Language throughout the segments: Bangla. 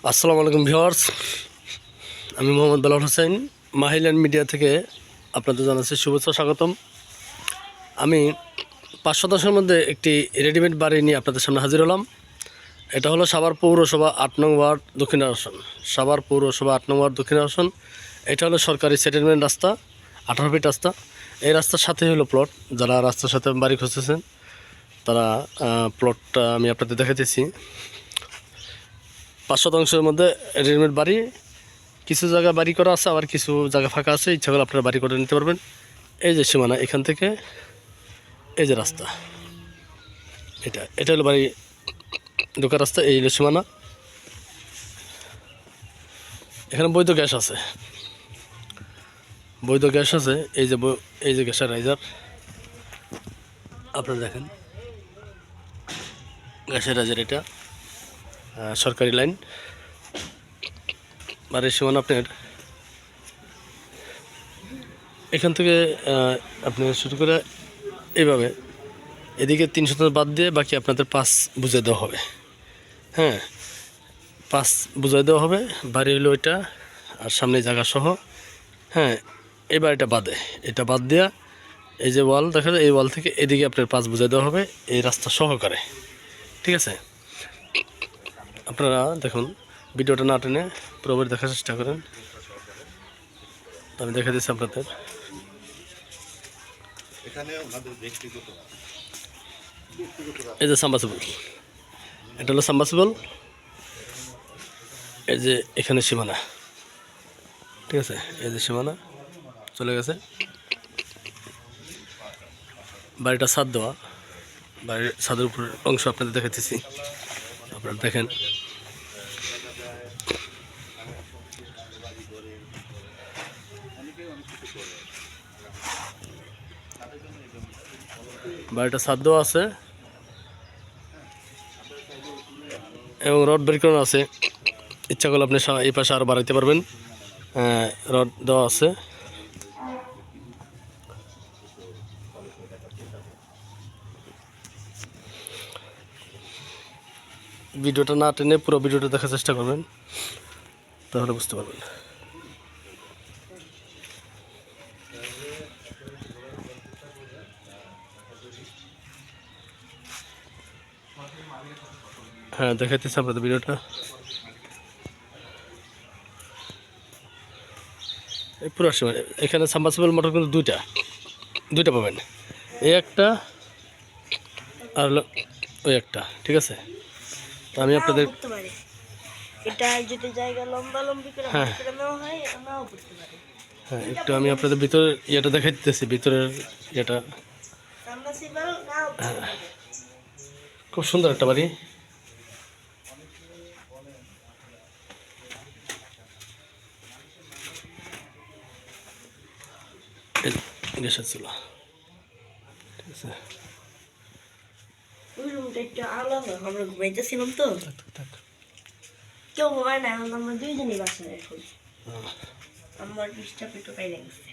আসসালামু আলাইকুম ভিউয়ার্স, আমি মোহাম্মদ বেলাল হোসেন মাহিল্যান্ড মিডিয়া থেকে আপনাদের জানাচ্ছি শুভেচ্ছা স্বাগতম। আমি 5 শতাংশের মধ্যে একটি রেডিমেড বাড়ি নিয়ে আপনাদের সামনে হাজির হলাম। এটা হলো সাভার পৌরসভা 8 নং ওয়ার্ড দক্ষিণ আসন। সাভার পৌরসভা 8 নং ওয়ার্ড দক্ষিণ আসন। এটা হলো সরকারি সেটেলমেন্ট রাস্তা, 18 ফিট রাস্তা। এই রাস্তার সাথে হলো প্লট। যারা রাস্তার সাথে বাড়ি খুঁজতেছেন তারা প্লটটা আমি আপনাদের দেখাতেছি। 5 শতাংশের মধ্যে রেডিমেড বাড়ি, কিছু জায়গা বাড়ি করা আছে, আবার কিছু জায়গা ফাঁকা আছে। ইচ্ছা করলে আপনারা বাড়ি করে নিতে পারবেন। এই যে সীমানা, এখান থেকে এই যে রাস্তা, এটা হলো বাড়ি ঢোকার রাস্তা। এই হলো সীমানা। এখানে বৈধ গ্যাস আছে, বৈধ গ্যাস আছে। এই যে গ্যাসের রাইজার আপনারা দেখেন, গ্যাসের রাইজার এটা সরকারি লাইন। বাড়ির সীমানা আপনার এখান থেকে আপনি শুরু করে এইভাবে এদিকে 3 শতাংশ বাদ দিয়ে বাকি আপনাদের 5 বুঝিয়ে দেওয়া হবে। হ্যাঁ, 5 বুঝিয়ে দেওয়া হবে। বাড়ি হলো এটা, আর সামনে জায়গা সহ। হ্যাঁ, এই বাড়িটা বাদে, এটা বাদ দেওয়া এই যে ওয়াল দেখা যায়, এই ওয়াল থেকে এদিকে আপনার 5 বুঝিয়ে দেওয়া হবে এই রাস্তা সহকারে। ঠিক আছে, আপনারা দেখুন, ভিডিওটা না টেনে পুরোপুরি দেখার চেষ্টা করেন। আমি দেখা দিচ্ছি আপনাদের। এই যে সাবমার্সিবল, এটা হলো সাবমার্সিবল। এই যে এখানে সীমানা, ঠিক আছে, এই যে সীমানা চলে গেছে। বাড়িটা ছাদ দেওয়া, বাড়ির ছাদের উপর অংশ আপনাদের দেখাতেছি, আপনারা দেখেন। বাড়িটা ছাদ দেওয়া আছে এবং রড বের করানো আছে। ইচ্ছা করলে আপনি এই পাশে আরও বাড়াইতে পারবেন। রড দেওয়া আছে। ভিডিওটা না টেনে পুরো ভিডিওটা দেখার চেষ্টা করবেন, তাহলে বুঝতে পারবেন। হ্যাঁ, দেখাইতেছি আপনাদের ভিডিওটা। এই পুরো সময় এখানে সাবমার্সিবল মোটর কিন্তু দুইটা পাবেন। এই একটা আর হলো ওই একটা। ঠিক আছে, তো আমি আপনাদের হ্যাঁ হ্যাঁ একটু আমি আপনাদের ভিতরের ইয়েটা দেখাই দিতেছি, ভিতরের ইয়েটা। খুব সুন্দর একটা বাড়ি। গ্যাসের চুলা, ঠিক আছে। আমরা ঘুমাইতেছিলাম তো, কেউ ঘুমায় না, আমরা দুইজনই বাসায় এখন। আমার ডিস্টার্ব একটু পাই লাগছে।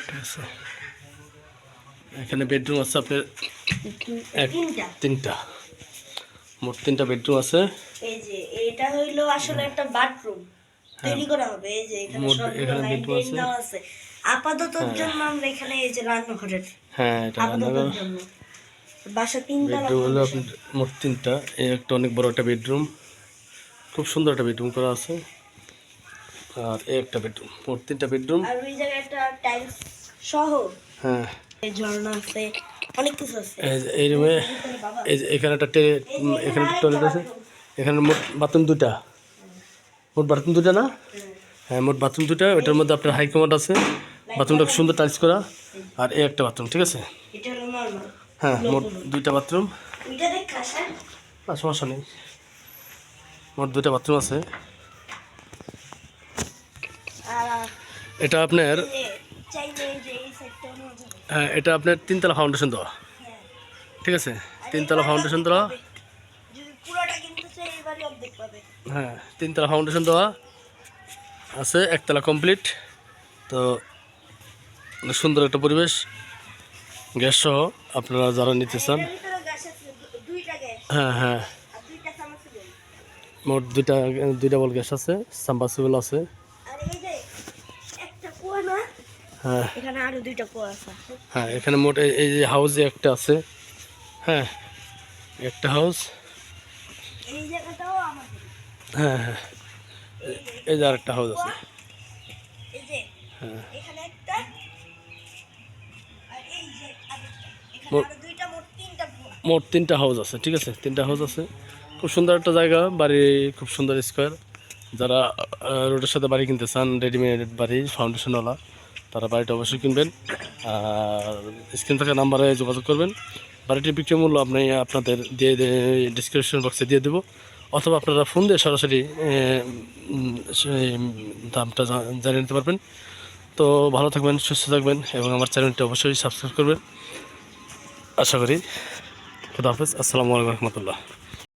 ঠিক আছে, এখানে বেডরুম আছে আপনার তিনটা, মোট 3টা বেডরুম আছে। এই যে এটা হইলো আসলে একটা বাথরুম তৈরি করা হবে। এই যে এখানে সব লাইট দেওয়া আছে। আপাততর জন্য আমরা এখানে এই যে রান্নাঘরের, হ্যাঁ এটা আপাততর জন্য বাসা 3টা বেডরুম হলো আপনার মোট 3টা। এই একটা অনেক বড় একটা বেডরুম, খুব সুন্দর একটা বেডরুম করা আছে। আর এই একটা বেডরুম, মোট 3টা বেডরুম। আর ওই জায়গায় একটা টাইলস সহ, হ্যাঁ, এই ঝর্ণা আছে, অনেক কিছু আছে। এই রুমে এখানে একটা এখানে একটা টয়লেট আছে। এখানে মোট বাথরুম 2টা, মোট বাথরুম 2টা না? হ্যাঁ, মোট বাথরুম 2টা। ওইটার মধ্যে আপনার হাই কমোড আছে, বাথরুমটা সুন্দর টাইলস করা। আর এই একটা বাথরুম, ঠিক আছে। এটা হলো নরমাল। হ্যাঁ, মোট 2টা বাথরুম। ওইটা দেখ কাশা, না সমস্যা নেই, মোট 2টা বাথরুম আছে। আর এটা আপনার চাইলে যে এই সাইডটা নেওয়া যাবে। হ্যাঁ, এটা আপনার 3তলা ফাউন্ডেশন দেওয়া, হ্যাঁ, ঠিক আছে। 3তলা ফাউন্ডেশন দেওয়া। যদি পুরোটা কিনতে চাই এবারে অর্ধেক পাবে। হ্যাঁ, 3তলা ফাউন্ডেশন দেওয়া আছে, 1তলা কমপ্লিট। তো সুন্দর একটা পরিবেশ, গ্যাস সহ আপনারা যারা নিতে চান। এর ভিতরে গ্যাস আছে, দুইটা গ্যাস হ্যাঁ হ্যাঁ, আর দুইটা সাবমার্সিবল। মোট দুইটা বল গ্যাস আছে, সাবমার্সিবল আছে। আর এই যে একটা কুয়া না, হ্যাঁ এখানে আরো দুইটা কুয়া আছে। হ্যাঁ, এখানে মোট এই যে হাউসে একটা আছে। হ্যাঁ, একটা হাউস। এই জায়গাটাও আমাদের। হ্যাঁ হ্যাঁ, এই যে আরেকটা হাউস আছে। এই যে হ্যাঁ, এখানে একটা, আর এই যে আরেকটা। এখানে মোট- আরো দুইটা, মোট তিনটা কুয়া। মোট 3টা হাউস আছে। ঠিক আছে, 3টা হাউস আছে। খুব সুন্দর একটা জায়গা, বাড়ি খুব সুন্দর স্কোয়ার। যারা রোডের সাথে বাড়ি কিনতে চান, রেডিমেড বাড়ি ফাউন্ডেশনওয়ালা, তারা বাড়িটা অবশ্যই কিনবেন। আর স্ক্রিন থাকা নাম্বারে যোগাযোগ করবেন। বাড়িটির বিক্রয় মূল্য আপনাদের দিয়ে ডিসক্রিপশন বক্সে দিয়ে দেবো, অথবা আপনারা ফোন দিয়ে সরাসরি সেই দামটা জানিয়ে নিতে পারবেন। তো ভালো থাকবেন, সুস্থ থাকবেন এবং আমার চ্যানেলটি অবশ্যই সাবস্ক্রাইব করবেন। আশা করি। খুদা হাফেজ। আসসালামু আলাইকুম রহমতুল্লাহ।